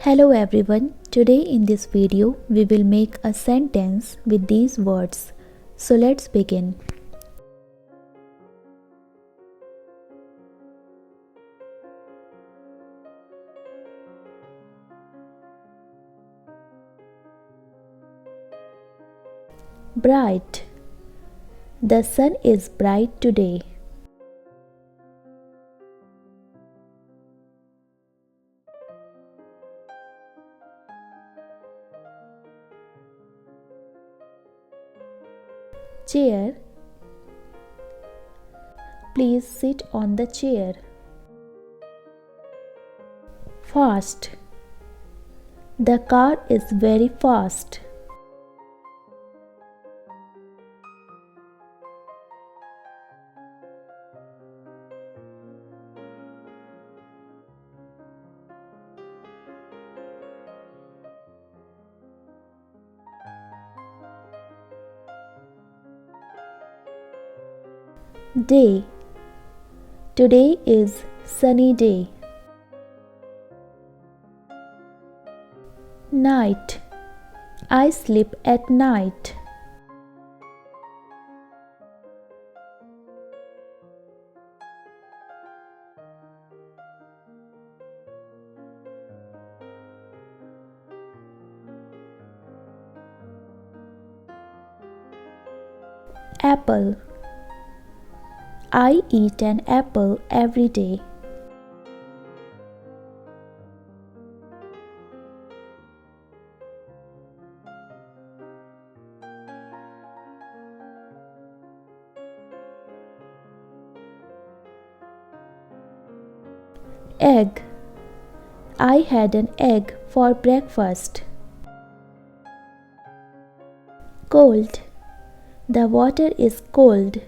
Hello everyone, today in this video we will make a sentence with these words. So let's begin. Bright. The sun is bright today. Chair. Please sit on the chair. Fast. The car is very fast. Day. Today is sunny day. Night. I sleep at night. Apple. I eat an apple every day. Egg. I had an egg for breakfast. Cold. The water is cold.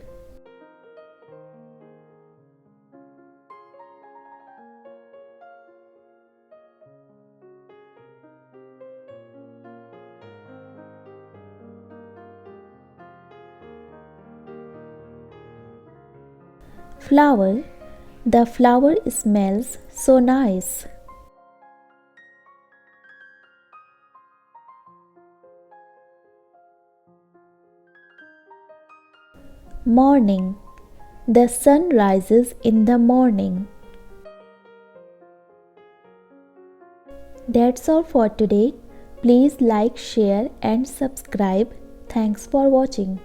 Flower. The flower smells so nice. Morning. The sun rises in the morning. That's all for today. Please like, share and subscribe. Thanks for watching.